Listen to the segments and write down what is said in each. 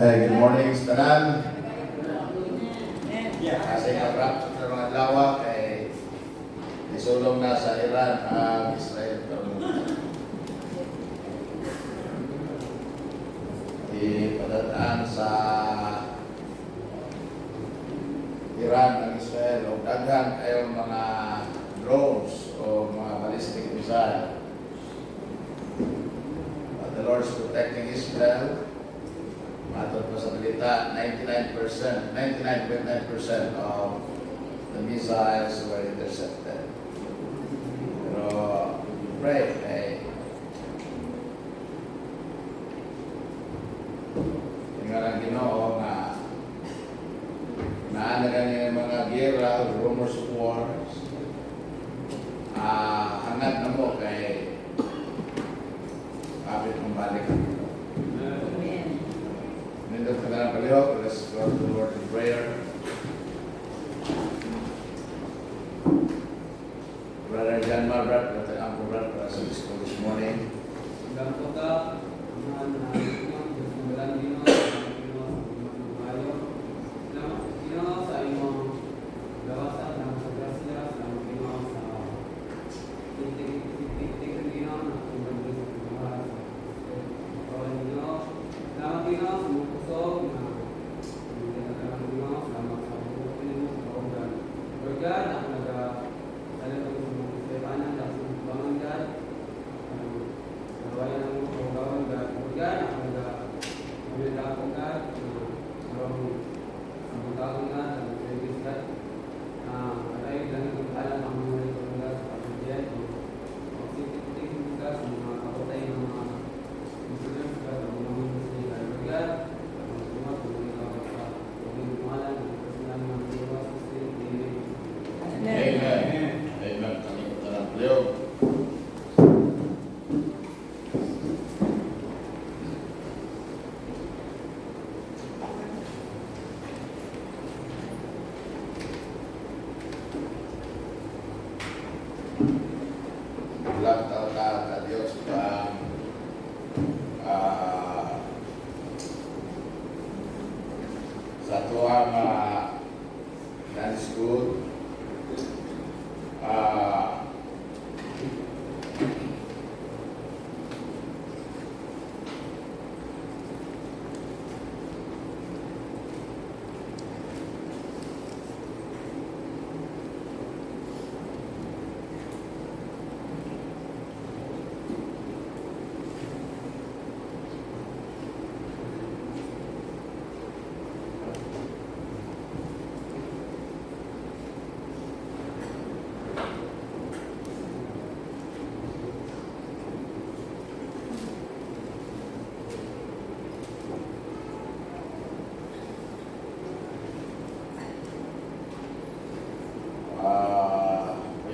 Good morning sa tanan. Kasi ka-rapture sa mga lawa kay isulong na sa Iran ang Israel karon. Ipadataan sa Iran ang Israel o daghan kayong mga drones o mga ballistic missile. But the Lord is protecting Israel. Matod po sa balita, 99.9% of the missiles were intercepted. Pero, pray, tingnan ang Ginoo nga naanagan yung mga gera, rumors of wars, hangad na mo kay kapit mong balik. Nindot ka na ng palihog. Let's go to the Lord in prayer. Brother John Marbrat, Brother Ampo Brat, para sa disco this morning. Hanggang po ka, mga nagsimbalan din mo, sa imong gawasan ng sa grasya, sa Ginoo sa titik din mo na kumbalik sa mga kawan Ginoo. Salamat Ginoo sa mga pusog na hindi na kailangan Ginoo, salamat sa mga pinimo sa kaugan. Lord God, ako nag-salit ako sa mga kaibanan dahil sa mga bangan God. Nawayan ang mga kaugawan God. Lord God, ako nag-pamilya ako God. Ang mga taong God, ang mga service God. Kaya lang ang alam ang mga ito God sa pamilya. Pagsitik God sa mga kapatay ng mga insurance God, ang mga ministry God. Lord God, ang sumat, ang mga ikaw sa pagiging pangalan, ang personal ng mga iwas sa spirit, Amen. Amen. Amen. Kami ko tanang palihog. Ulang taon ka Diyos pang sa tuwang dance school.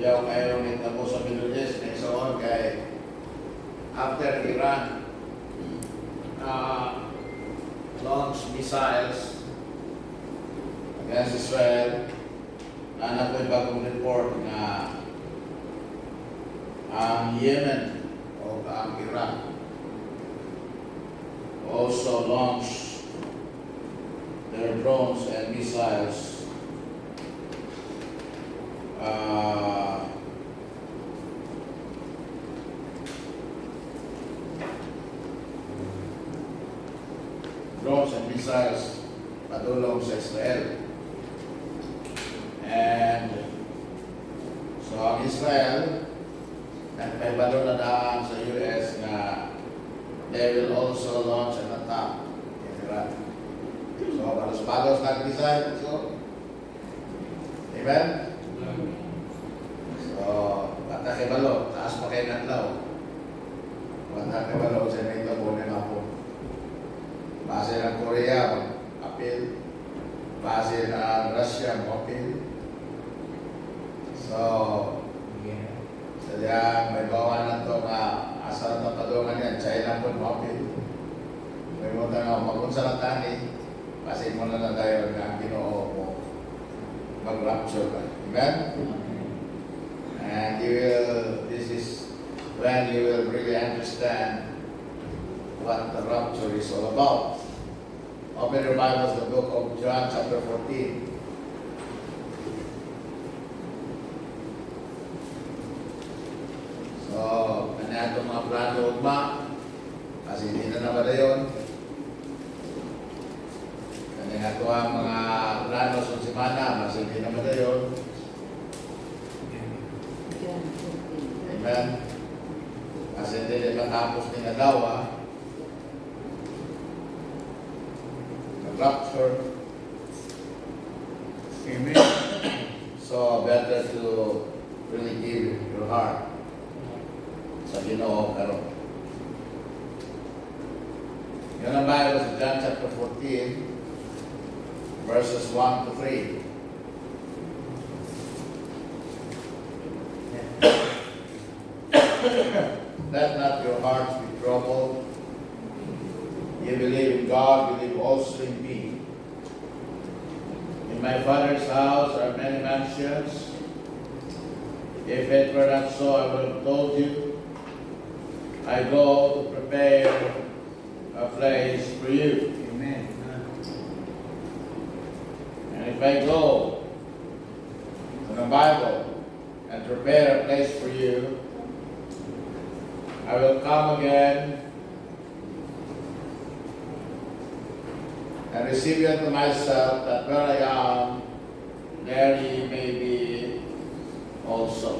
Kuyaw kayo ng tabo sa Middle East na isaon kay after Iran launch missiles against Israel, na ko'y bagong report na ang Yemen o ang Iran also launched their drones and missiles padulong sa Israel. And so ang Israel nagpaibalo na daan sa US na they will also launch an attack in Iran. So balos-balos nag-decide. So, amen? So, bata kay balo, taas pa kay natlaw. Bata kay balo, sa may tabo na nga po. Base ng Korea, mag-appeal. Base ng Russia, mag-appeal. So, sadya, may bawa na ito nga asal na padungan yan, China po, mag-appeal. May mo na nga, mag-unsa na tani, kasi mo na tayo nga ang Ginoo mo mag-rapture ka. Amen? And you will, this is when you will really understand what the rapture is all about. Open your Bibles, the book of John, chapter 14. So, kanya itong mga plano ugma, kasi hindi na naman na yun. Kanya ito ang mga plano sa simana, kasi hindi naman na yun. Amen. Kasi hindi na matapos ni Adawa. Rapture. Amen. So, better to really give your heart sa Ginoo karon. Yun ang Bible sa John chapter 14, verses 1 to 3. Let not your hearts be troubled. You believe in God, believe also in me. In my Father's house are many mansions. If it were not so, I would have told you. I go to prepare a place for you. Amen. And if I go to the Bible and prepare a place for you, I will come again and receive you unto myself, that where I am, there ye may be also.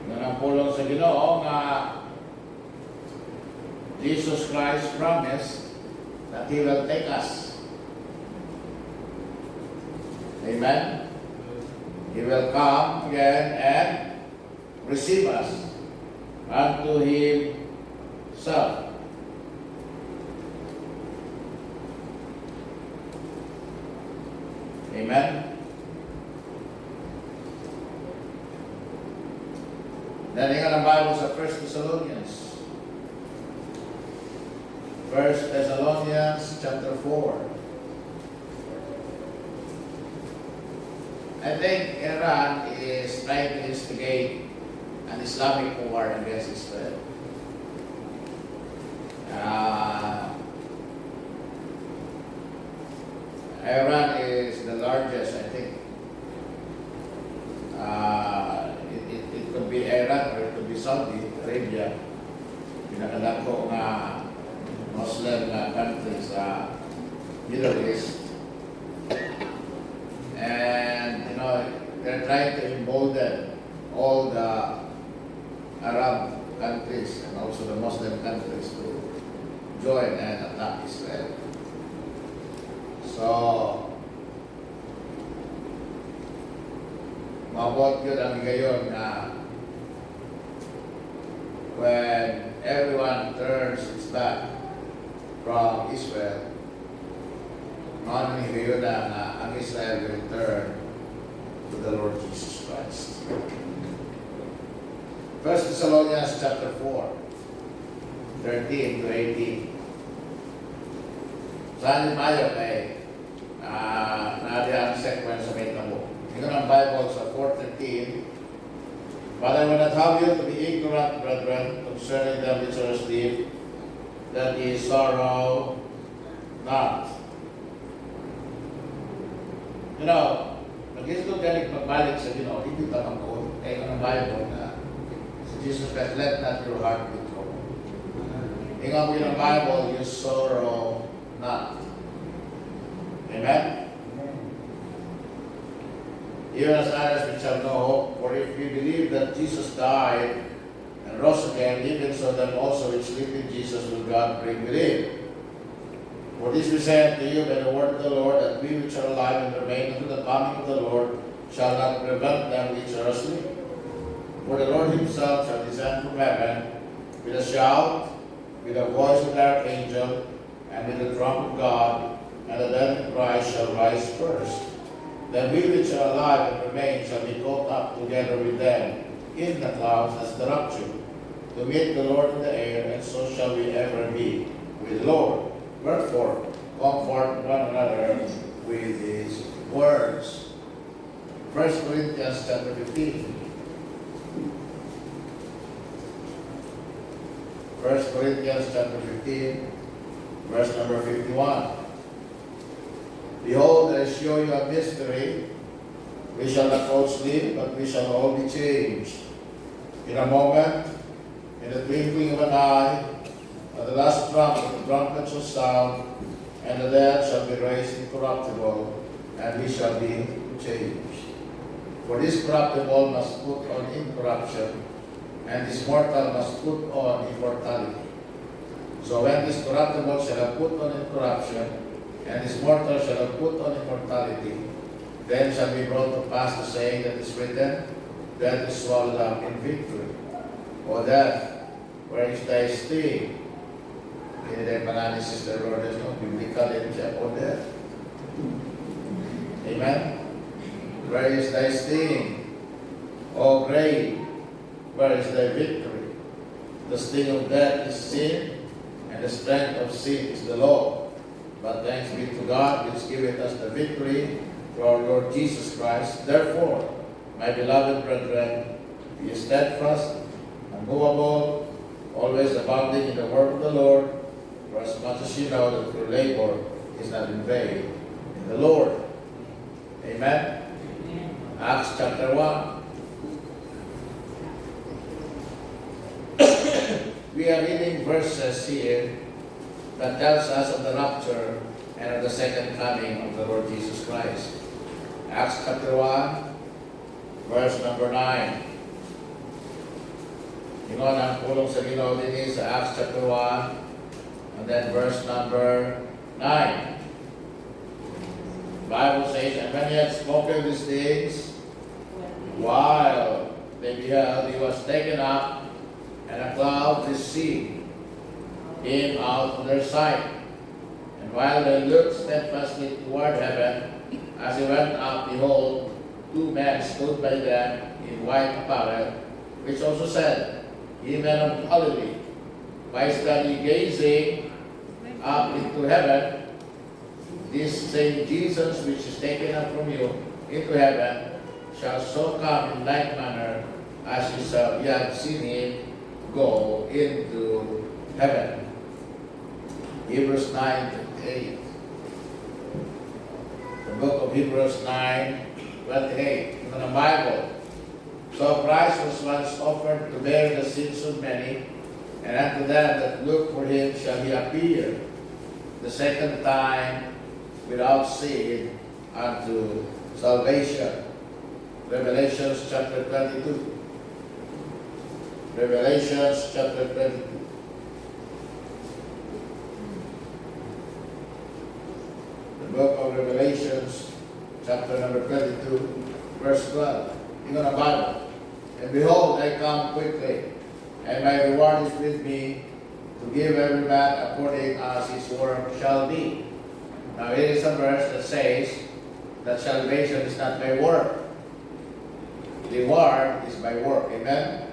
Yan ang pulong sa Ginoo nga Jesus Christ promised that He will take us. Amen. He will come again and receive us unto Himself. Amen. Then ang Bible sa 1 Thessalonians. 1 Thessalonians chapter 4. I think Iran is trying to instigate an Islamic war against Israel. Iran is the largest, I think. It could be Iran or it could be Saudi Arabia. Pinakadako nga Muslim country sa Middle East. And, they're trying to embolden all the Arab countries and also the Muslim countries to join and attack Israel. So, mabot yun ang gayon na when everyone turns its back from Israel, gayon na ang Israel will turn to the Lord Jesus Christ. 1 Thessalonians chapter 4, 13 to 18. Saan yung mayo kay nadia ang sequence sa may tamo. Ito ang Bible sa 4:13. But I will not have you to be ignorant, brethren, concerning them which are asleep, that ye sorrow not. Nag-isip galing pagbalik sa Ginoo, hindi tamang ko. Kaya ng Bible na si Jesus Christ, let not your heart be troubled. Ingat mo yung Bible, you sorrow not. Amen? Even as others which have no hope, for if we believe that Jesus died and rose again, even so then also which sleep in Jesus will God bring with Him. For this we say unto you by the word of the Lord, that we which are alive and remain unto the coming of the Lord shall not prevent them which are asleep. For the Lord Himself shall descend from heaven with a shout, with the voice of the archangel, and with the trump of God, and the dead in Christ shall rise first. Then we which are alive and remain shall be caught up together with them in the clouds as the rapture, to meet the Lord in the air, and so shall we ever be with the Lord. Wherefore, comfort one another with these words. 1 Corinthians chapter 15. 1 Corinthians chapter 15, verse number 51. Behold, I show you a mystery. We shall not all sleep, but we shall all be changed. In a moment, in the twinkling of an eye, at the last trumpet, the trumpet shall sound, and the dead shall be raised incorruptible, and we shall be changed. For this corruptible must put on incorruption, and this mortal must put on immortality. So when this corruptible shall have put on incorruption, and this mortal shall have put on immortality, then shall be brought to pass the saying that is written, death is swallowed up in victory. O death, where is thy sting? Hindi tayo panalysis the Lord is no biblical in siya, O death. Amen? Where is thy sting? O grave, where is thy victory? The sting of death is sin, and the strength of sin is the law. But thanks be to God, which giveth us the victory through our Lord Jesus Christ. Therefore, my beloved brethren, be steadfast, unmovable, always abounding in the work of the Lord, for as much as you know that your labor is not in vain in the Lord. Amen? Acts chapter 1. We are reading verses here that tells us of the rapture and of the second coming of the Lord Jesus Christ. Acts chapter 1, verse number 9. Ingon ang pulong sa Ginoo din sa Acts chapter 1, and then verse number 9. The Bible says, and when he had spoken these things, while they beheld, he was taken up, and a cloud received him out of their sight. And while they looked steadfastly toward heaven, as he went up, behold, two men stood by them in white apparel, which also said, Ye men of Galilee, why stand ye gazing up into heaven? This same Jesus which is taken up from you into heaven shall so come in like manner as ye have seen him go into heaven. Hebrews 9:28. The book of Hebrews 9:28 in the Bible. So Christ was once offered to bear the sins of many, and unto them that look for him shall he appear the second time without sin unto salvation. Revelation chapter 22. Revelation chapter 22. The book of Revelations, chapter number 22, verse 12. In the Bible. And behold, I come quickly, and my reward is with me, to give every man according as his work shall be. Now here is a verse that says that salvation is not by work. The reward is by work. Amen?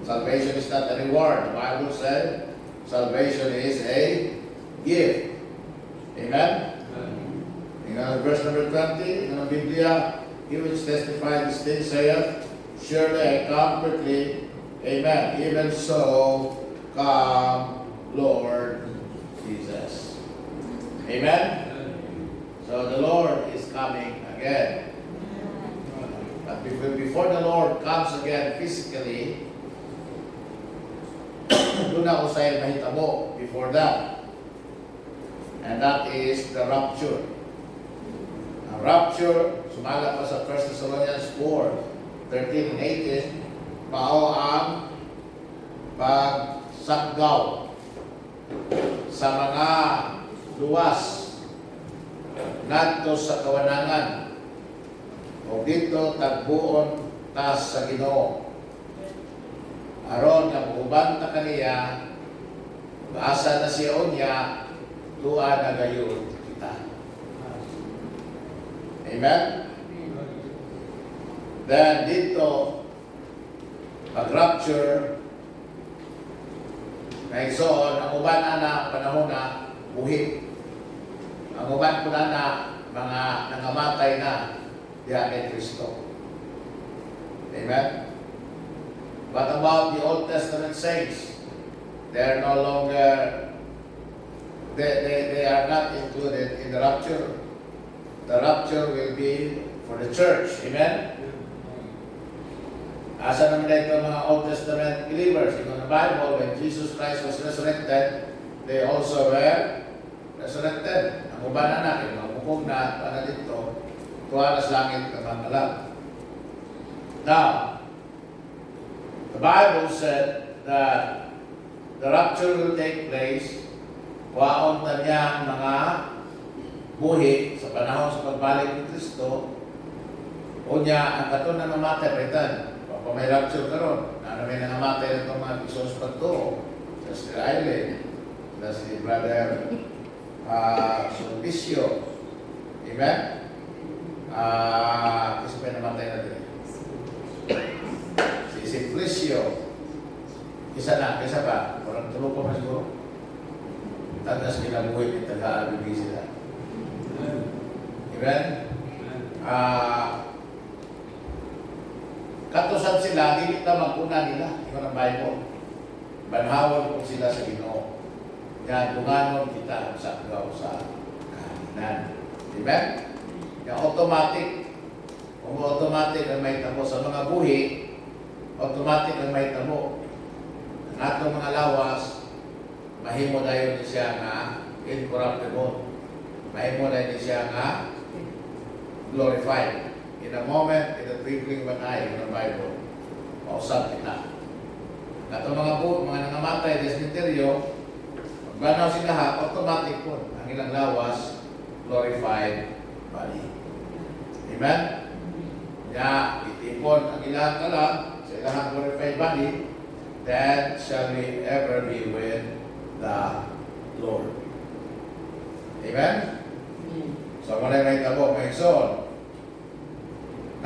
Salvation is not a reward. The Bible said salvation is a gift. Amen? In verse number 20, in the Biblia, he which testified these things saith, surely I come quickly. Amen. Even so, come, Lord Jesus. Amen? So the Lord is coming again. But before the Lord comes again physically, doon ako sa mahitabo before that. And that is the rapture. Ang rapture, sumala pa sa 1 Thessalonians 4:13 and 18, pao ang pagsakgaw sa mga luwas ngadto sa kawanangan o dito tagbuon tas sa Ginoo aron nga uban ta kaniya asa na siya unya tuwa na gayon kita. Amen? Then dito pag-rapture ngayon ang uban na panahon na buhi. Ang uban po na mga nangamatay na diya kay Kristo. Amen? What about the Old Testament saints? They are no longer, they are not included in the rapture. The rapture will be for the church. Amen? Asa naman ito mga Old Testament believers? In the Bible, when Jesus Christ was resurrected, they also were resurrected. Ang uban na natin, mga bukog na, para dito, tuwa na sa langit na mga alam. Now, the Bible said that the rapture will take place waon na niya mga buhi sa panahon sa pagbalik ni Kristo o niya ang kato na namatay return. Papa may rapture karon na may nangamatay itong mga Isos pagto sa Sri Island na si Brother Sulpicio. Amen? Kasi may namatay na din. Si Simplicio. Isa pa. Parang tulog pa mas siguro. Tagas kinabuhi ng taga-albibi sila. Amen? Katusan sila, hindi na magpuna nila. Ikaw ng Bible. Banhawan po sila sa Ginoo. Yan, tunganon kita sa agaw sa kahanan. Amen? Yung automatic. Kung automatic ang may tabo sa mga buhi, automatic ang may tabo. Ang atong mga lawas, mahimo dayon siya nga incorruptible. Mahimo dayon siya nga glorified. In a moment, in a twinkling of an eye, in the Bible, mausap kita. At ang mga nangamatay sa cemeteryo, magbanaw sila automatic po ang ilang lawas, glorified body. Amen? Ya, itipon ang ilang kalam sa ilang glorified body, then shall we ever be with the Lord. Amen? So, muna may tabo, may son.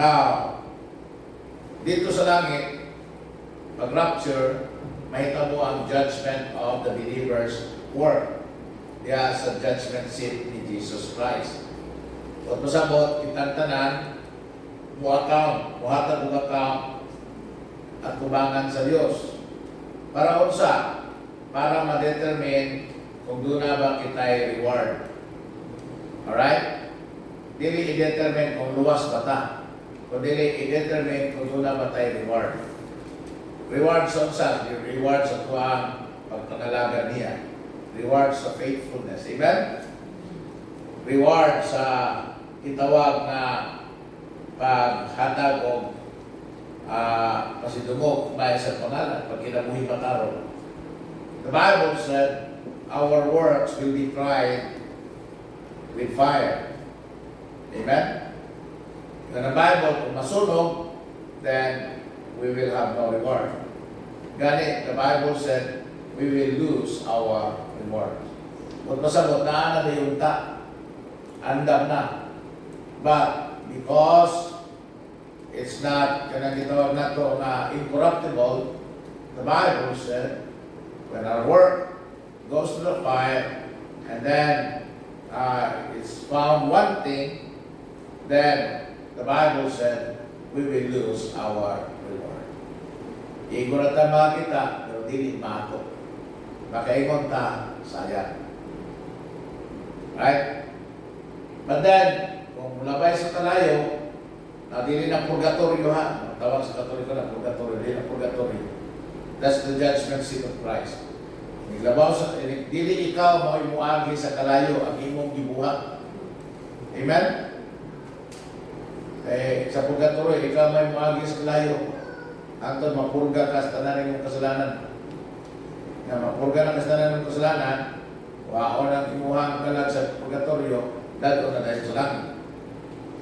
Now, dito sa langit, pag-rapture, may tabo ang judgment of the believer's work. Diya sa judgment seat ni Jesus Christ. At masabot, itantanan, muhatag at kubangan sa Diyos. Para unsa? Para ma-determine kung doon na ba kita'y reward. Alright? Dili i-determine kung luwas ba ta. Kung dili i-determine kung doon na ba tayo reward. Reward sa unsa? Reward sa tuwang pagpangalaga niya. Reward sa faithfulness. Amen? Reward sa itawag na paghatag o pasidungog bayan sa pangalan, pag kinabuhi pataro. The Bible said, our works will be tried with fire. Amen? In the Bible, kung masunog, then we will have no reward. Gani, the Bible said, we will lose our reward. Kung masabot na na yunta, andam na. But because it's not, kanang gitawag na to na incorruptible, the Bible said, when our work goes to the fire, and then it's found wanting, then the Bible said, we will lose our reward. Igor ta makita, pero dili mato. Makaingon ta, sayang. Right? But then, kung mulabay sa kalayo, na dili na purgatorio ha, tawag sa Katoliko na purgatorio, dili na purgatorio. That's the judgment seat of Christ. Naglabaw sa, dili ikaw mo imuagi sa kalayo ang imong gibuhat. Amen? Sa purgatorio, ikaw may imuagi sa kalayo. Antod mapurga ka sa tanan ng kasalanan. Na mapurga na kasalanan ng kasalanan, waon ang imuhang kalag sa purgatorio, dadto na dahil sa langit.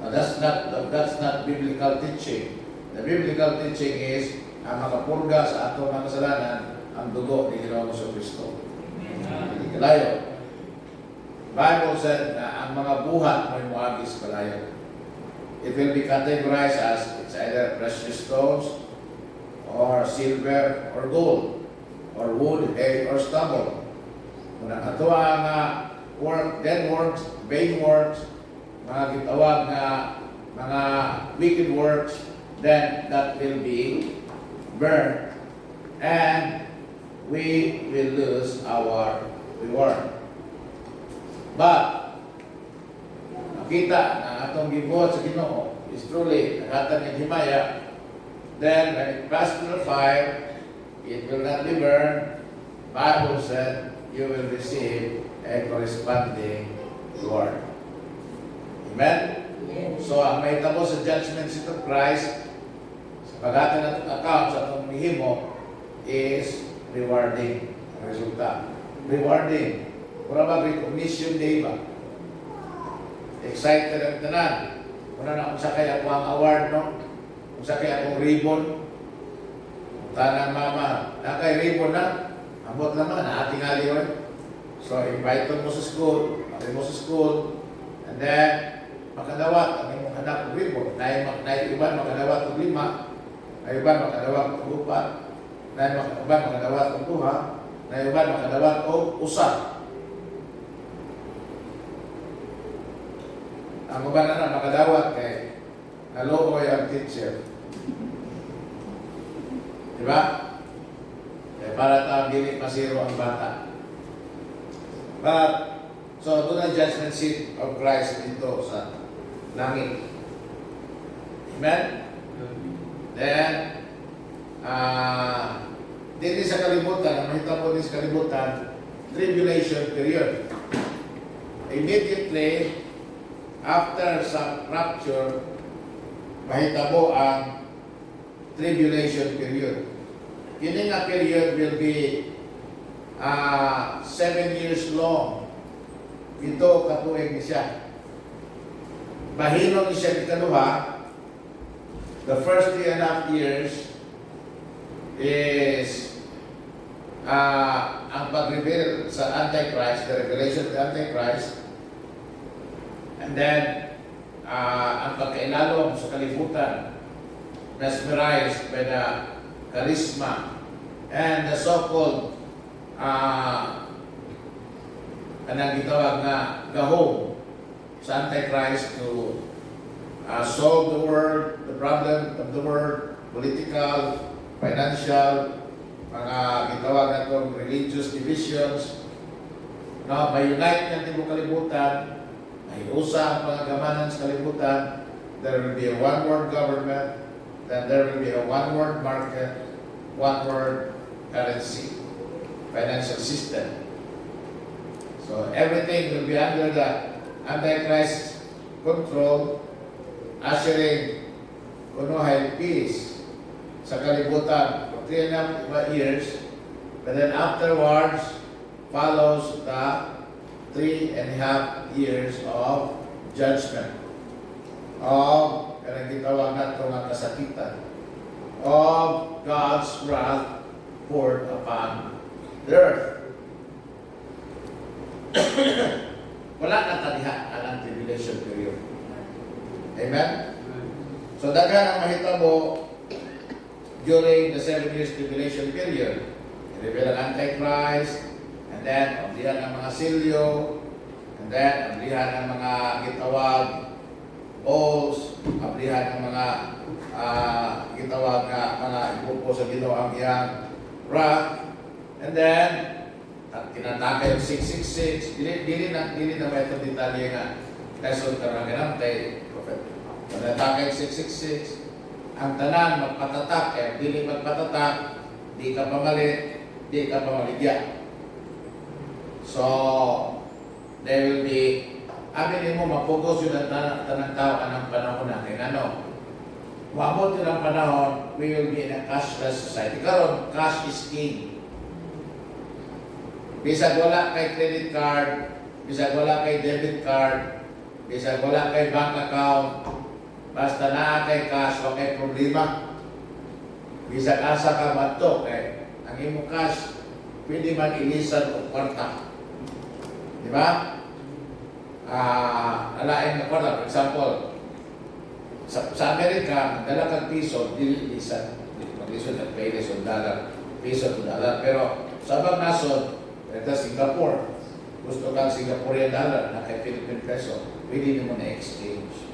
Now, that's not biblical teaching. The biblical teaching is ang makapurga sa ato ng kasalanan ang dugo ni Ginoong Kristo. Hindi kalayo. Bible said na ang mga buhat may muagi sa kalayo. It will be categorized as it's either precious stones or silver or gold or wood, hay or stubble. Kung ang ato ang dead works, vain works, mga gitawag na mga wicked works, then that will be burned. And we will lose our reward. But, makita na atong gibuhat sa Ginoo is truly nakatan ng himaya, then when it passes through the fire, it will not be burned. Bible said you will receive a corresponding reward. Amen? Yes. So, ang may tabo sa judgment seat of Christ, sa paghatag ng account sa atong mihimo, is rewarding ang resulta. Rewarding. Wala ba recognition day ba? Excited ang tanan. Wala na kung sa kaya ako ang award, no? Kung sa kaya akong ribbon. Tanang mama, nakay ribbon na. Ambot naman, naating aliwan. So, invite mo sa school, pati mo sa school, and then, makadawat, ang imong anak ng ribbon. Naay iban, makadawat ng 5. Naay iban, makadawat ng 4. Naay iban, makadawat ng 2. Naay iban, makadawat ng 1. Ang uban na makadawat kay nalooy ang teacher. Diba? Eh, para tawag dili masiro ang bata. But, so doon ang judgment seat of Christ dito sa langit. Amen? Then, dito sa kalibutan, ang mahita po din sa kalibutan, tribulation period. Immediately, after sa rapture, mahitabo ang tribulation period. Kini nga period will be 7 years long. Ito katuig ni siya. Bahinon ni siya ikaduha. The first 3.5 years is ang pag-reveal sa Antichrist, the revelation of the Antichrist. And then, ang pagkailalom sa kalibutan, mesmerized by the charisma and the so-called kanang gitawag na gahom sa Antichrist to solve the world, the problem of the world, political, financial, mga gitawag na itong religious divisions. No, may-unite ng tibong kalibutan, may usa ang pangagamanan sa kalibutan, there will be a one-world government, then there will be a one-world market, one-world currency, financial system. So everything will be under the Antichrist control, ushering kunuhay peace sa kalibutan for 3.5 years, but then afterwards follows the 3.5 years of judgment, of kanang gitawag nato nga kasakitan, of God's wrath poured upon the earth. Wala na tadiha ang tribulation period. Amen? So daghan ang mahitabo during the 7 years tribulation period. I-reveal ang Antichrist, and then ablihan ang mga silyo, and then ablihan ang mga gitawag bowls, ablihan ang mga gitawag na mga ipupo sa Ginoo ang iyang wrath, and then tinatake yung 666. Dili na may itong detalye nga lesson ka na ginamtay, Prophet. Tinatake yung 666. Ang tanan magpatatak, dili magpatatak, di ka pamalit, di ka pamaligya. So, there will be, amin mo, mapugos yun ang tanang tao anong panahon na. Kaya ano, maabot yun ang panahon, we will be in a cashless society. Karon, cash is king. Bisag wala kay credit card, bisag wala kay debit card, bisag wala kay bank account, basta naa kay cash, wala kay problema. Bisag asa ka mato, kay ang imong cash, pwede man ilisan o kwarta. Di ba? Alain na kwarta, for example, sa Amerika, dala kang piso, dili ilisan. Mag-ilisan at pesos o dollar, piso o dollar. Pero sa abang nasod, ito Singapore, gusto kang Singaporean dollar na kay Philippine peso, pwede mo na exchange.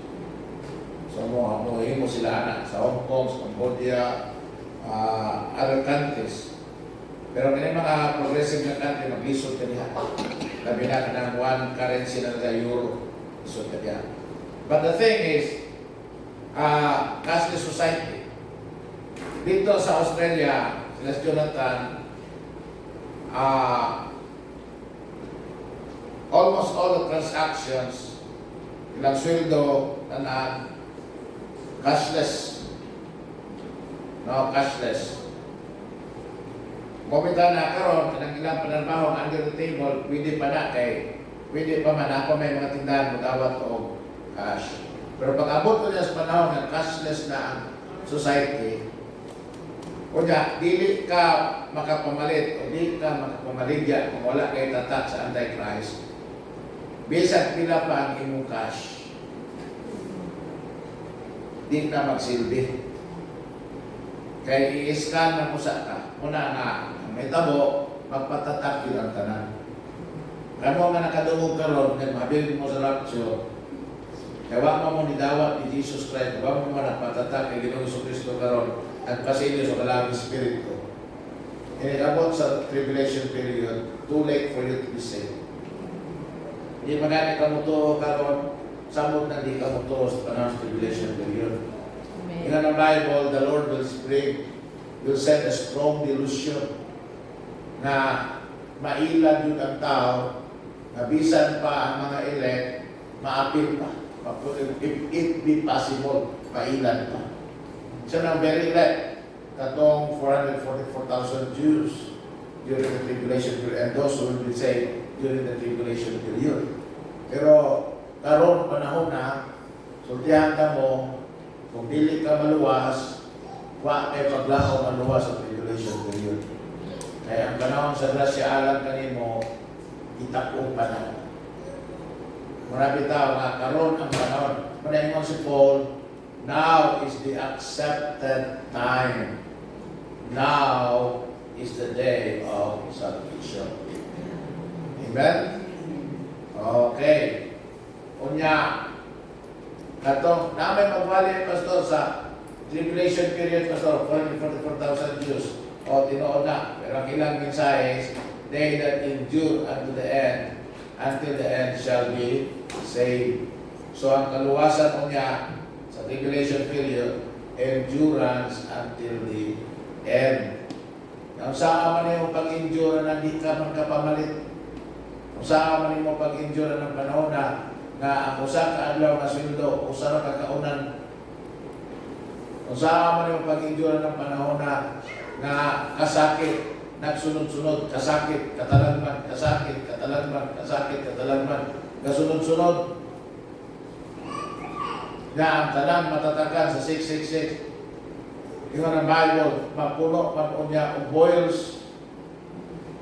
So mo sila na sa Hong Kong, sa Cambodia, other countries. Pero may mga progressive na country, mag-lisod ka niya. Labi na ng one currency na nila euro. Lisod ka niya. But the thing is, cashless society. Dito sa Australia, sila si Jonathan, almost all the transactions, ilang sweldo, tanan, cashless. No, cashless. Kumita na karon kanang ilang panarbaho under the table, pwede pa na kay pwede pa man ako may mga tindahan mo dawat o cash. Pero pag abot ko niya sa panahon ng cashless na ang society, o niya, dili ka makapamalit o dili ka makapamaligya kung wala kay tatak sa Antichrist. Bisag pila pa ang imong cash, di na magsilbi. Kaya i-scan na mo sa ka. Una nga, may tabo, magpatatak yun ang tanan. Kaya mo nga nakadungog karon, kaya mabilin mo sa rapture, kaya wak mo ni dawat ni Jesus Christ, wak mo nagpatatak kay Ginoong Jesucristo karon, at pasilyo sa kalabing spirito. Inilabot sa tribulation period, too late for you to be saved. Hindi magani ka mo to karon, samot na di ka mo to sa panahon sa tribulation period. In the Bible, the Lord will send a strong delusion na mailan yun ang tao, na bisan pa ang mga elect, maapil pa. If it be possible, mailan pa. So ng very elect, katong 444,000 Jews during the tribulation period, and those who will be saved during the tribulation period. Pero karon panahon na, sultihan ka mo, kung dili ka maluwas, wa may paglaho maluwas sa tribulation period. Kaya ang panahon sa grasya alam kanimo, itakong panahon. Marami tao nga karon ang panahon. Manaingon si Paul, now is the accepted time. Now is the day of salvation. Amen? Okay. Unya, katong namin magwali, Pastor, sa tribulation period, Pastor, 44,000 Jews. O, tinoon na. Pero ang ilang mensahe is, they that endure unto the end shall be saved. So, ang kaluwasan mo niya sa tribulation period, endurance until the end. Kung saan man yung pag-endure na di ka magkapamalit, kung saan man yung pag-endure ng panahon na ang usa ka adlaw nga sweldo, usa ra ka kaunan. Kung saan man yung pag-endure ng panahon na kasakit, nagsunod-sunod, kasakit, katalagman, kasakit, katalagman, kasakit, katalagman, kasunod-sunod. Na ang tanan matatakan sa 666. Yung ang Bible, mapuno, mapuno niya, o boils,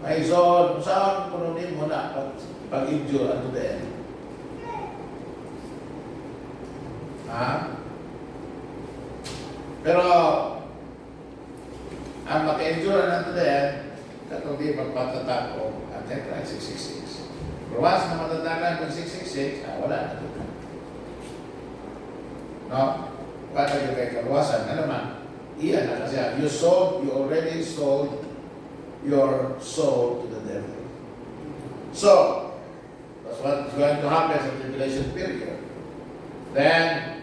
maizon, kung saan pununin mo na pag-endure unto the end. Pero ang maka-endure na ito din, katong di magpatatak o Antichrist 666. Pero once na matatakan ng 666, wala na ito. No? Wala yung kay kaluwasan. Ano man, iyan na kasi you already sold your soul to the devil. So, that's what's going to happen sa tribulation period. Then,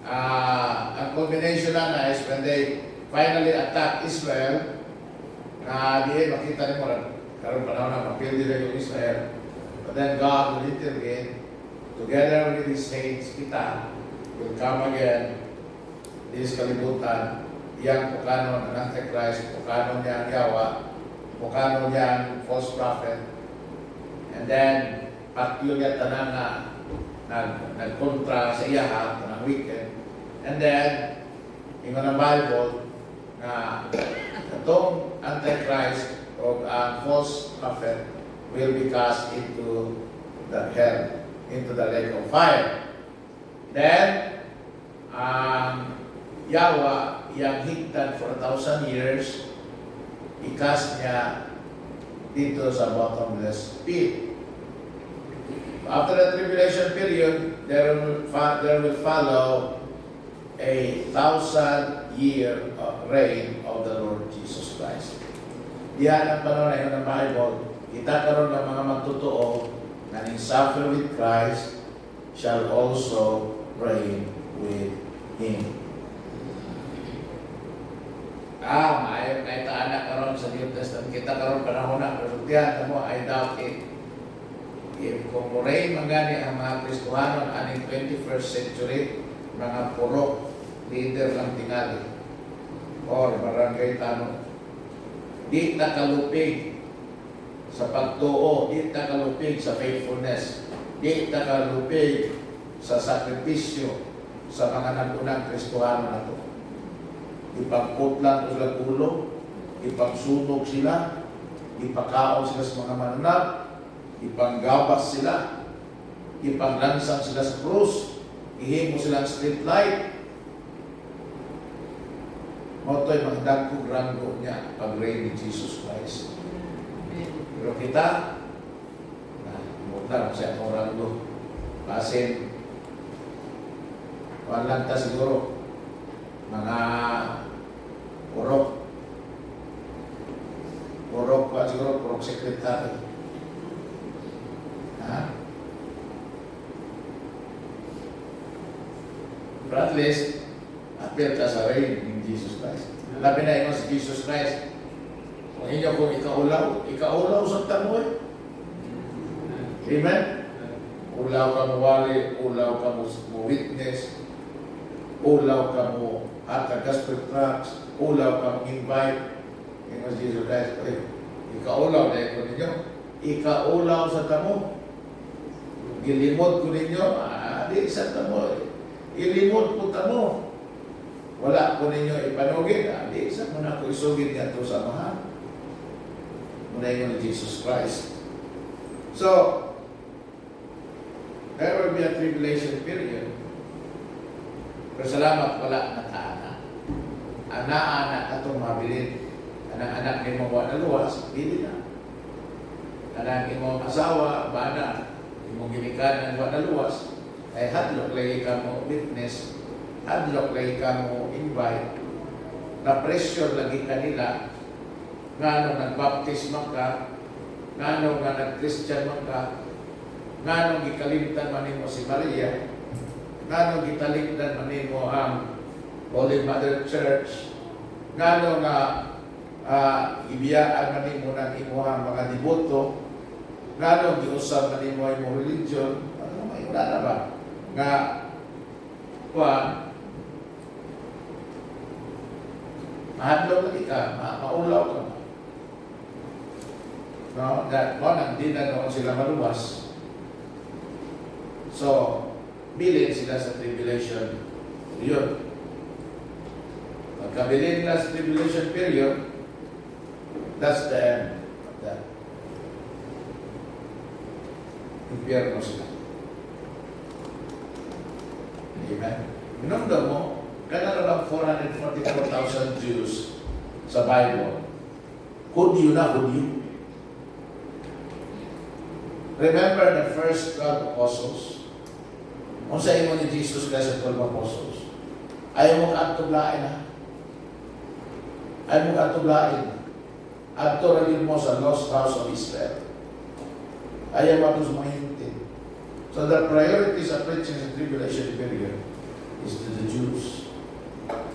ang culmination na is when they finally attack Israel, na di makita ni mo rin, karoon panahon na mapildi rin yung Israel. But then God will intervene, together with His saints, kita, will come again, this kalibutan, yang pukano ng Antichrist, pukano niya ang yawa, pukano niya ang false prophet, and then, pakyulyat na nagkontra sa iyaha, ng wicked. And then, yung ng Bible, na itong Antichrist o false prophet will be cast into the hell, into the lake of fire. Then, Yawa, yang higtan for 1,000 years, i-cast niya dito sa bottomless pit. After the tribulation period, there will follow a 1,000-year reign of the Lord Jesus Christ. Diyan ang panahon na yun ng Bible. Kita karon ng mga magtotoo na suffer with Christ shall also reign with Him. May taanak karon sa New Testament. Kita karon panahon na, pero diyan mo, I doubt it. Kung reign mangani ang mga Kristohanon aning 21st century, mga puro leader lang tingali or barangay tanong, di nakalupig sa pagtuo, di nakalupig sa faithfulness, di nakalupig sa sakripisyo sa mga nagunang Kristohanon na ito. Ipagputlan ko sila ulo, ipagsunog sila, ipakaon sila sa mga mananap, ipanggabas sila, ipanglansang sila sa krus, ihimo silang street light. Moto'y magdagkog ranggo niya pag-reign ni Jesus Christ. Pero kita, mutar siya akong ranggo. Kasi, walang ta siguro, mga purok pa siguro, purok sekretary. But at least, appeal ka sa reign in Jesus Christ. Labi na si Jesus Christ. Kung hindi kung ikaulaw sa tamoy. Amen? Ulaw ka mo wali, ulaw ka mo witness, ulaw ka mo at gospel tracts, ulaw ka mo invite. Ingon si Jesus Christ, ikaulaw na ito ninyo. Ikaulaw sa tamo. Gilimot ko ninyo, di sa tamo. Ilimot po tamo. Wala ko ninyo ipanugin. Di sa mo na ko isugin niya ito sa mahal. Muna yun ni Jesus Christ. So, there will be a tribulation period. Pero salamat wala na taana. Anak-anak atong mabilin. Anak-anak ni mo na luwas, bili na. Anak ni mo asawa, bana. Imong ginikanan wa na luwas, ay hadlok lagi ka mo witness, hadlok lagi ka mo invite, na pressure lagi kanila, ngano nagbaptisma ka, ngano nga nag-Christian man ka, ngano gikalimtan man nimo si Maria, ngano gitalimtan man nimo ang Holy Mother Church, ngano nga ibiyaan man nimo ng imuhang mga devoto, ngano giusab man nimo imong religion, ano may wala na ba? Nga mahadlok lagi ka, maulaw ka. No, that one di na noon sila maluwas. So, bilin sila sa tribulation period. Pagkabilin nila sa tribulation period, that's the end of that. Impyerno sila. Amen. Minumda mo, kaya lang 444,000 Jews sa Bible. Hudyo na, Hudyo. Remember the first 12 apostles? Kung sa imo ni Jesus Christ at 12 apostles, ayaw mo ka-atublain ha? Ayaw mo ka-atublain. Ato rin mo sa lost house of Israel. Ayaw mo sa mga hinti. So the priorities of preaching in the tribulation period is to the Jews.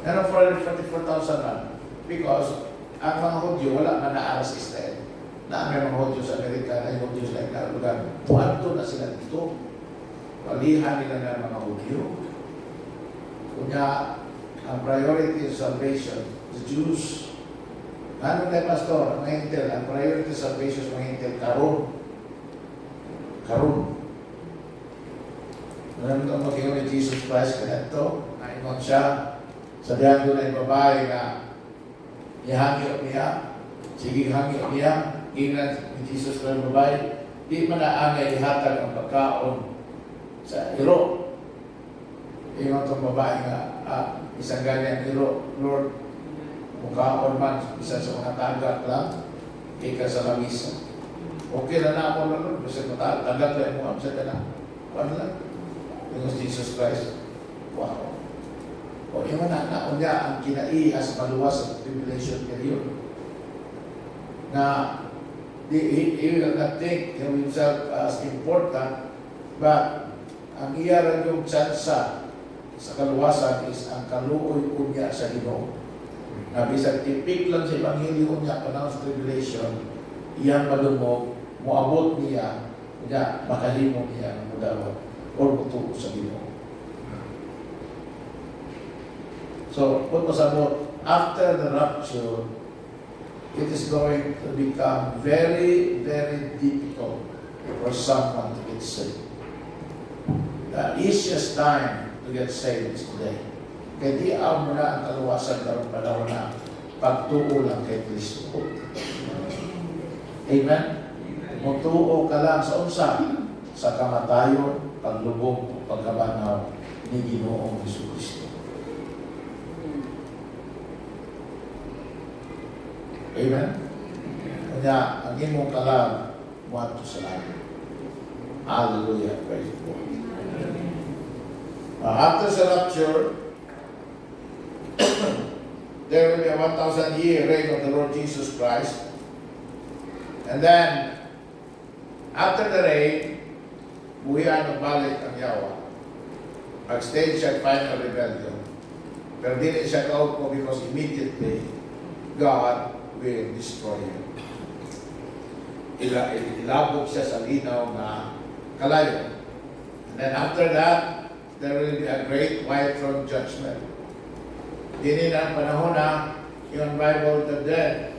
Meron 444,000 na because ang mga Hudyo wala man naaras sa Israel. Na may mga Hudyo sa Amerika, ay Hudyo sa ilang lugar. Tuwanto na sila dito. Walihan nila ng mga Hudyo. Kunya, ang priority of salvation, the Jews. Ano tayo, Pastor? Ang hintel, ang priority of salvation sa mga hintel, karon. Ano itong mag-iwan ni Jesus Christ kaya ito? Naingon siya. Sabihan doon ay babae na ihangyo niya. Sige, hangyo niya. Ingnan ni Jesus Christ babae. Di man na angay ihatag ang pagkaon sa iro. Ingon itong babae nga, isang ganyan iro, Lord, mukhaon man, isa sa mga tagak lang, ika sa lamisa. Okay na na ako na nun. Basta tagal na mo. Amsa ka na. Ano lang? Yung Jesus Christ. Wow. O yung na niya ang kinaihas maluwas sa tribulation period. Na he will not think himself as important, but ang iyaran yung tsansa sa kaluwasan is ang kaluoy unya sa Ginoo. Na bisag tipik lang sa Ebanghelyo niya panahon sa tribulation, iyang malumog, muabot niya, niya makahimo niya ng mudawat o mutuo sa Ginoo. So, kung pasabot, after the rapture, it is going to become very, very difficult for someone to get saved. The easiest time to get saved is today. Kaya di mo na ang kaluwasan karong panahon na pagtuo lang kay Kristo. Amen? Mutuo ka lang sa unsa, sa kamatayon, paglubog, pagkabanaw ni Ginoong Jesucristo. Amen? Kanya, ang imong kalam, muadto sa langit. Hallelujah. Praise God. After the rapture, there will be a 1,000-year reign of the Lord Jesus Christ. And then, after the reign, buhian ng balik ang Yawa. Mag-stage siya final rebellion. Pero dili siya kaupo because immediately, God will destroy you. Ilabog siya sa linaw na kalayo. And then after that, there will be a great white throne judgment. Dini na ang panahon na yung Bible, the dead.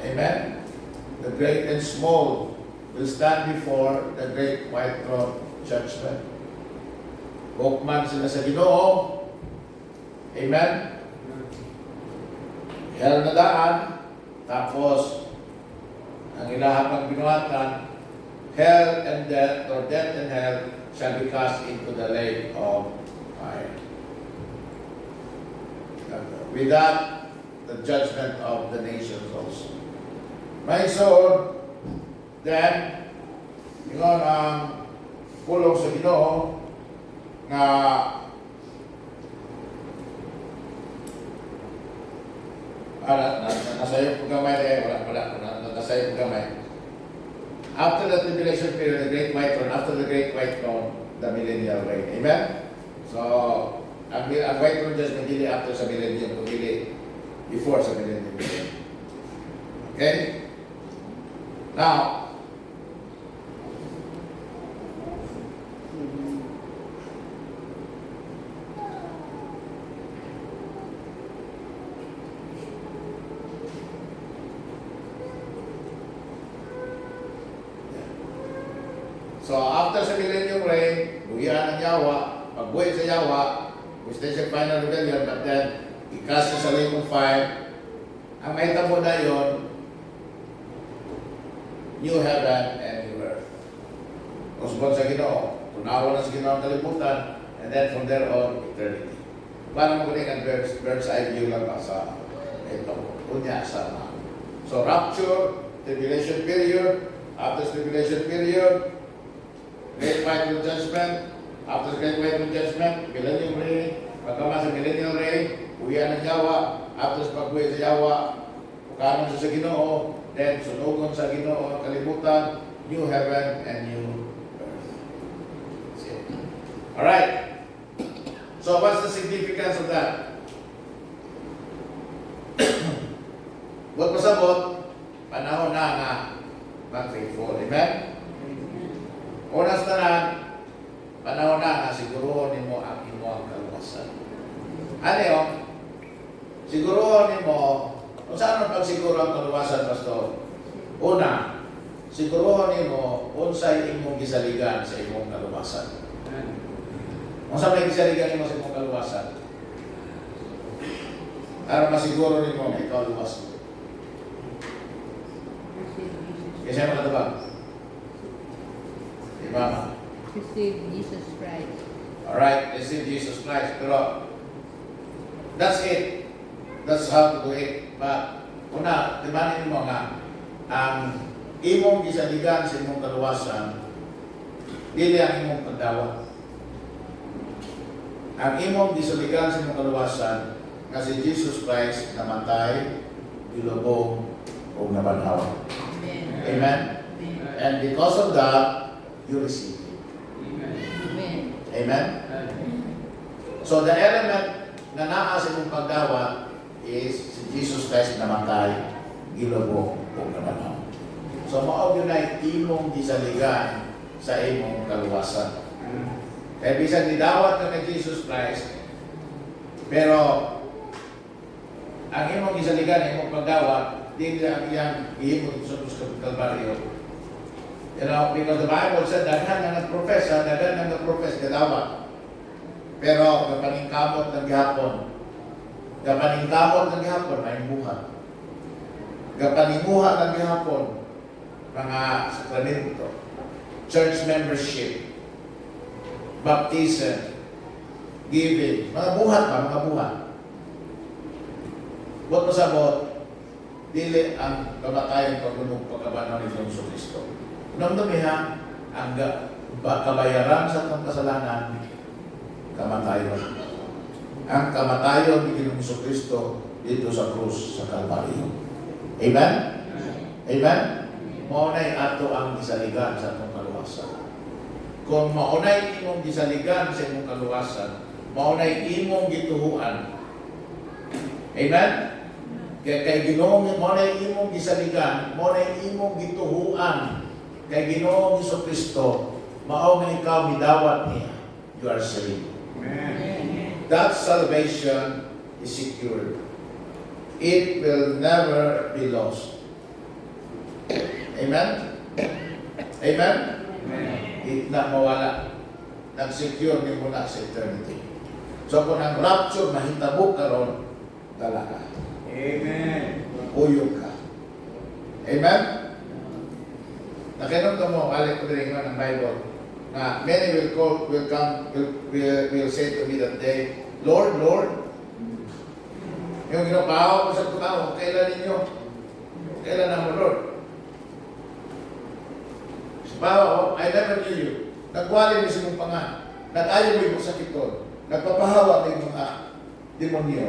Amen? The great and small will stand before the great white throne judgment. Bukman sila sa Ginoo. Amen? Hell na daan, tapos ang ilahang binuhatan, hell and death, or death and hell, shall be cast into the lake of fire. With that, the judgment of the nations also. My soul, then, yun ang pulong sa Ginoo na nasayang paggamay nasayang paggamay. After the tribulation period, the great white throne, after the great white throne, the millennial reign. Amen? So, ang white throne judgment hindi after sa millennium, hindi before sa millennium. Okay? Now, so after sa millennium reign, buhian ng Yawa, pagbuhay sa Yawa, gusto siya final rebellion, but then, ikas sa lake of fire, ang mahitabo na yun, new heaven and new earth. Kusbon sa Ginoo, tunawa na sa Ginoo ang kalibutan, and then from there on, eternity. Paano mo kunin ang bird's eye view lang sa ito, kunya sa so rapture, tribulation period, after tribulation period, great final judgment, after the great final judgment, millennium reign, pagkama sa millennial reign, uwian ng Yawa, after sa pagbuhay sa Yawa, pukanan sa Ginoo, then sunugon sa Ginoo, kalibutan, new heaven and new earth. Alright. So what's the significance of that? Huwag pasabot, panahon na nga mag-faithful. Amen? Unas tanan, panahon na nga siguruhon mo ang imong kaluwasan. Ano yun? Siguruhon mo, kung saan ang pagsiguro ang kaluwasan, Pastor? Una, siguruhon mo unsay imong gisaligan sa imong kaluwasan. Kung saan may gisaligan mo sa imong kaluwasan? Para masiguro mo may kaluwasan. Kasi ano ka ba? Mama. Receive Jesus Christ. Alright, receive Jesus Christ. Pero, that's it. That's how to do it. But, una, timanin mo nga, ang imong gisaligan sa imong kaluwasan, dili ang imong pagdawat. Ang imong gisaligan sa imong kaluwasan nga si Jesus Christ namatay, gilubong, o nabanhaw. Amen. Amen? Amen. And because of that, you receive it. Amen. Amen? So the element na naa sa imong pagdawat is si Jesus Christ namatay, gilubong, o nabanhaw. So mao yun ay imong gisaligan sa imong kaluwasan. Kaya bisan nidawat ka kay Jesus Christ, pero ang imong gisaligan, imong pagdawat, di ang iyang ihimod sa Kalbaryo. You know, because the Bible said, daghan nga nag-profess, daghan nga nag-profess, gadawat. Pero, kapaningkamot ng gihapon. Kapaningkamot ng gihapon, may buhat. Kapaninguha ng gihapon, mga sakramento, church membership, baptism, giving, mga buhat ba, mga buhat. Buat pasabot, dili ang kamatayan paglunong pagkabanaw ni Jesu Kristo. Namdami ha, ang kabayaran sa itong kasalanan, kamatayon. Ang kamatayon ni Jesu Kristo dito sa krus sa Kalbaryo. Amen? Amen? Maunay ato ang gisaligan sa itong kaluwasan. Kung maunay imong gisaligan sa imong kaluwasan, maunay imong gituhuan. Amen? Kay Ginoong mo na imong gisaligan, mo na imong gituhuan kay Ginoong Jesucristo, mao nga ikaw midawat niya, you are saved. Amen. That salvation is secured. It will never be lost. Amen? Amen? It na mawala. Nag-secure ni mo na sa eternity. So kung ang rapture mahitabo karon, dala ka. Amen. Uyog ka. Amen? Nakinom ka mo, balik ko rin ng Bible, na many will say to me that day, Lord, Lord, yung ginapahaw ko sa tao, kailan ninyo? Kailan ang Lord? Sabaw, I never knew you. Nagwali mo sa mong panga. Nag-ayaw mo yung sakiton. Nagpapahawa ng mga demonyo.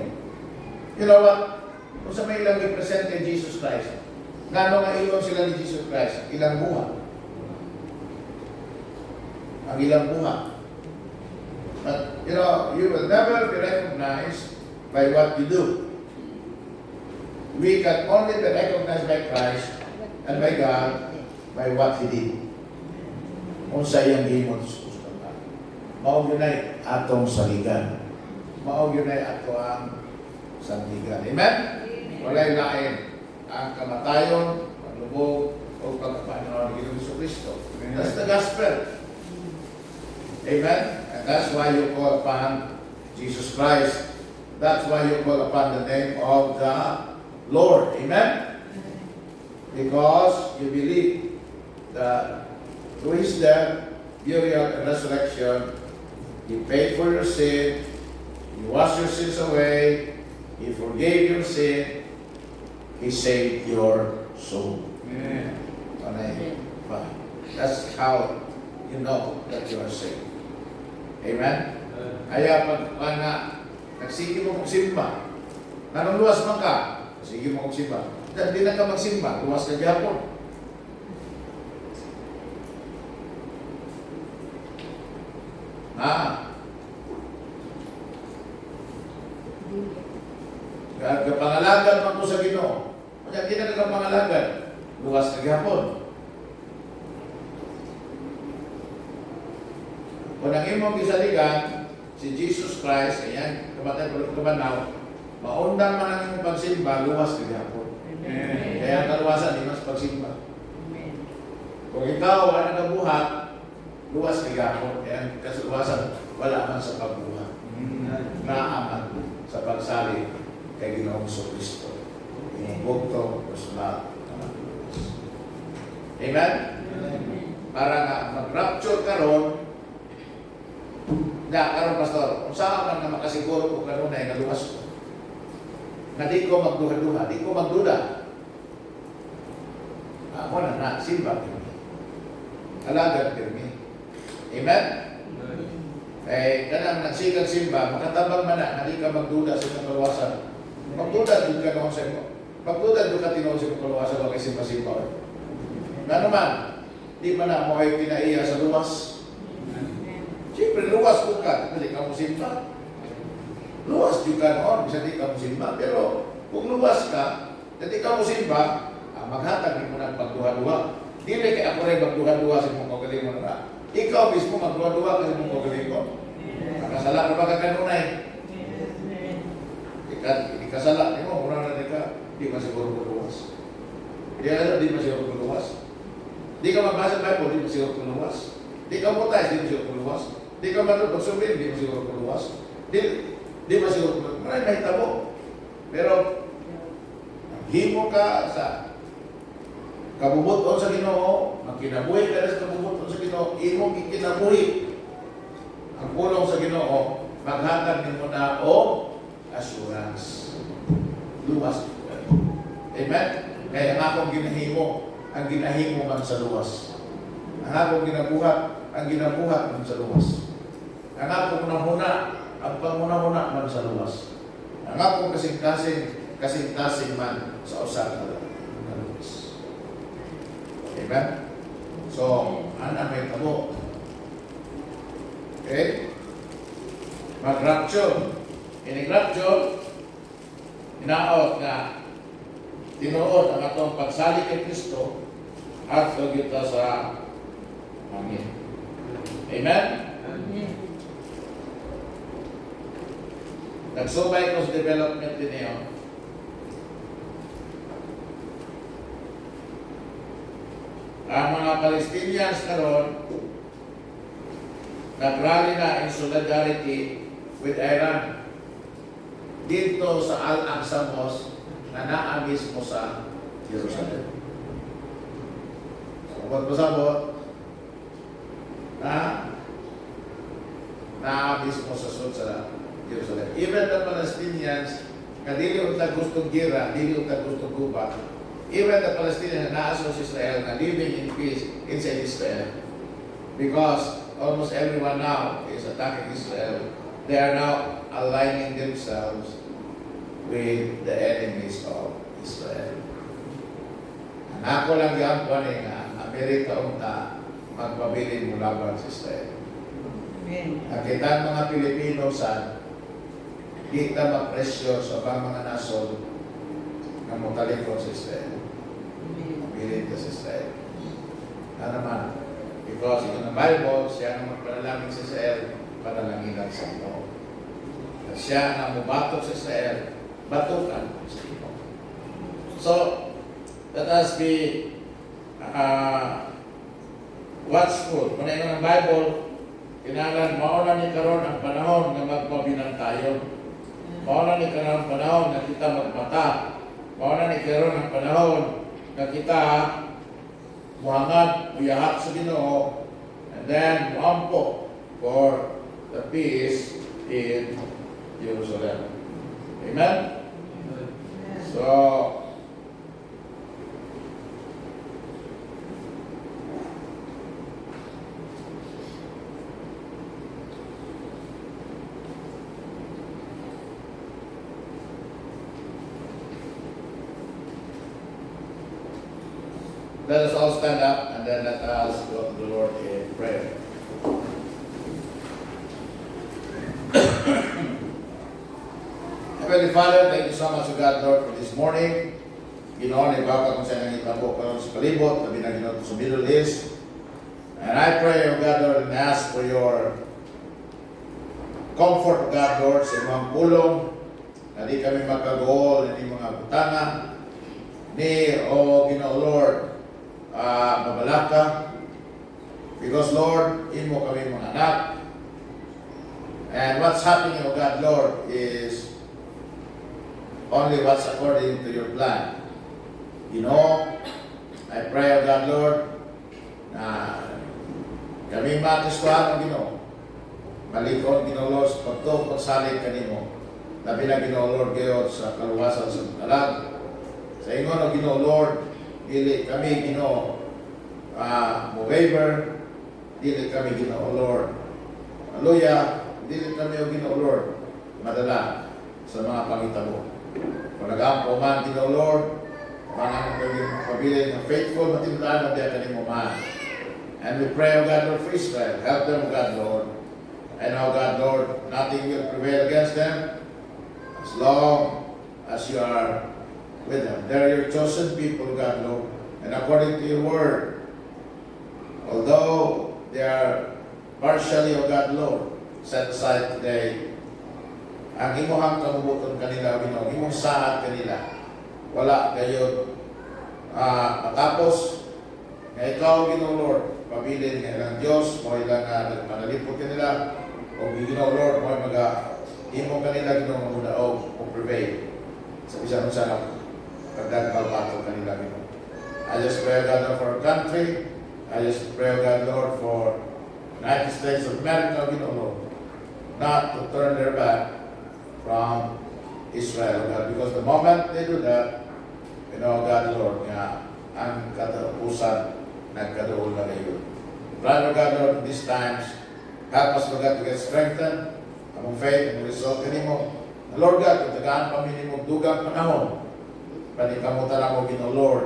You know what? Kung sa may ilang i-present kay Jesus Christ, ngano nga ilong sila ni Jesus Christ? Ilang buha. Ang ilang buha. But, you know, you will never be recognized by what you do. We can only be recognized by Christ and by God by what He did. Kung sa iyang himod sa Kristo. Maog yun ay atong saligan. Maog yun ay ato ang sandigan. Amen? Walay lain ang kamatayon, paglubog, o pagkapanaw ng Ginoong Kristo. That's the gospel. Amen? And that's why you call upon Jesus Christ. That's why you call upon the name of the Lord. Amen? Because you believe that through His death, burial, and resurrection, He paid for your sin, He washed your sins away, He forgave your sin, He saved your soul. Amen. Amen. That's how you know that you are saved. Amen? Kaya pag nga, nagsige mo magsimba, nanong luwas man ka, sige mo magsimba. Hindi na ka magsimba, luwas ka gyapon. Kapangalagan man ko sa Ginoo. Kaya hindi na kapangalagan. Luwas na gihapon. Kung ang imong gisaligan, si Jesus Christ, ayan, kamatay pa kabanaw, maundang man ang imong pagsimba, luwas na gihapon. Amen. Kaya ang kaluwasan, di mas pagsimba. Amen. Kung ikaw wala na buhat, luwas na gihapon. Kaya ang kaluwasan, wala man sa pagbuhat. Naaman sa pagsali kay Ginoong Kristo. Inibugto, personal, naman. Amen? Para nga mag-rapture karon, karon pastor, kung saan man na makasiguro ko karon ay naluwas ko. Na di ko magduha-duha, di ko magduda. Ako na simba pirmi. Alagad pirmi. Amen? Eh, kanang nagsigang simba, makatabang man na, hindi ka magduda sa iyong kaluwasan. Magduda din ka noon sa imo. Magduda din ka tinoon sa iyong kaluwasan, huwag simba-simba. Na naman, di man na mo ay pinaiya sa luwas. Siyempre, luwas ko ka, hindi ka mo simba. Luwas juga noon, bisa di ka mo simba. Pero, kung luwas ka, hindi ka mo simba, maghatag mo na pagduha-duha. Dili kay ako rin magduha-duha sa mong kagalingon na. Ikaw mismo magduha-duha sa mong kagalingon. Nakasala na ba ka kanunay? Ikasala, di mo, muna na ka, di man siguro kuluwas. Di man siguro kuluwas. Di ka magbasa Bible, di man siguro kuluwas. Di ka mutay, di man siguro kuluwas. Di ka matutog sumil, di man siguro kuluwas. Di man siguro kuluwas. Maraming mahitabo. Pero, himo ka sa kabubuton sa Ginoo, magkinabuhi ka sa kabubuton sa Ginoo, imong ikinabuhi ang pulong sa Ginoo, maghatag nimo na o assurance. Luwas. Amen? Kaya ang akong ginahimo, ang ginahimo man sa luwas. Ang akong ginabuhat, ang ginabuhat man sa luwas. Ang akong unahuna, ang panguna-una man sa luwas. Ang akong kasing-kasing man sa usaha na luwas. Amen? So, ana may tabo. Okay? Mag-rapture. Ini-rapture, inaot nga tinuod ang atong pagsali kay Kristo at kita sa hangin. Amen? Nagsubay ko sa development din niyo. Ang mga Palestinians karon nag-rally na in solidarity with Iran dito sa Al-Aqsa Mosque na naa mismo sa Jerusalem. So, pagpasabot na naa mismo sa Jerusalem. Even the Palestinians na dili unta gustong gira, dili unta gustong guba, even the Palestinians na nasa Israel na living in peace inside Israel, because almost everyone now is attacking Israel. They are now aligning themselves with the enemies of Israel. Ang ako lang yung nga Amerika unta magpabilin mo laban sa Israel. Nakita ang mga Pilipino sa di ta magpresyo sa mga nasod na mutalikod sa Israel. Mabilin ka sa Israel. Na naman, because in the Bible, siya na magpanalangin sa Israel, panalangin sa Ginoo. At siya na mubatok sa Israel, batukan sa Ginoo. So, let us be watchful. Kung na ng Bible, kinalan, mauna ni karon ang panahon na magpabilang tayo. Mauna ni karon ang panahon na kita magmata. Mauna ni karon ang panahon na kita muhangad, muyahat sa Ginoo, and then muampo for the peace in Jerusalem. Amen? So, let us all stand up and then let us go to the Lord in prayer. Heavenly Father, thank you so much, God, Lord, for this morning. Ginoon, ibaka kung saan ang itabo ka sa palibot, tabi na Ginoon sa Middle East. And I pray, O God, Lord, and ask for your comfort, God, Lord, sa mga pulong, na di kami magkagool, hindi mga butanga, ni, O Ginoo, Lord, mabalaka, because Lord, imo kami mga anak. And what's happening, O God, Lord, is only what's according to your plan. You know, I pray, O God, Lord, na kami matustuhan ang Ginoo. Malikod, Ginoo, Lord, sa pagsalig kanimo. Labi na, Ginoo, Lord, Gayod, sa kaluwasan sa talag. Sa ingon, O Ginoo, Lord, dili kami Ginoo mo waver, dili kami Ginoo Lord. Hallelujah, dili kami o Ginoo Lord madala sa mga pangitabo. Kung nag-ampo man Ginoo Lord, mga pabilin na faithful, matindahan na diya kanimo man. And we pray, O God, Lord, for Israel. Help them, O God, Lord. And, O God, Lord, nothing will prevail against them as long as you are with them. They're your chosen people, O God, Lord. And according to your word, although they are partially, O God, Lord, set aside today, ang imuhang kamubuton kanila, Ginoo, imong saad kanila, wala kayo matapos na ikaw, Ginoo Lord, pabilin nga ilang Diyos, mo ilang nagmanalipot kanila, o Ginoo Lord, mo imong kanila, Ginoo, mamudaog, o prevail. Sa bisan sa pagdagpalpato kanila, Ginoo. I just pray, God, Lord, for our country. I just pray, God, Lord, for United States of America, Ginoo Lord, not to turn their back from Israel, God, because the moment they do that, you know, God, Lord, nga, ang katapusan, nagkadoon na kayo. Pray, God, Lord, in these times, help us, God, to get strengthened, among faith, among result kanimo. Lord God, kung tagaan pamili mo, dugang panahon, panikamutan ako, Ginoo Lord,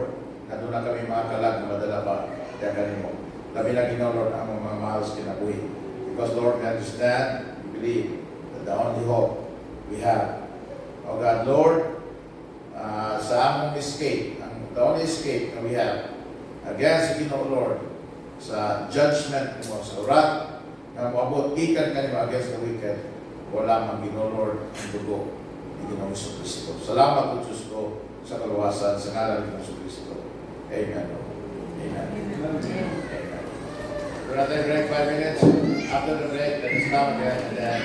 na doon na kami mga kalag na madala pa, kaya kanimo. Labi na, Ginoo Lord, ang mga mahal sa kinabuhi. Because, Lord, we understand, we believe, that the only hope we have, O God, Lord, sa among escape, the only escape na we have against Ginoo Lord, sa judgment mo, sa wrath, na moabot ikan kanimo against the wicked, wala mang Ginoo Lord ang dugo ni Ginoong Jesucristo. Salamat po Diyos ko sa kaluwasan, sa ngalan ni Jesucristo. Amen. Amen. Amen. We're at the break 5 minutes. After the break, let us come again and then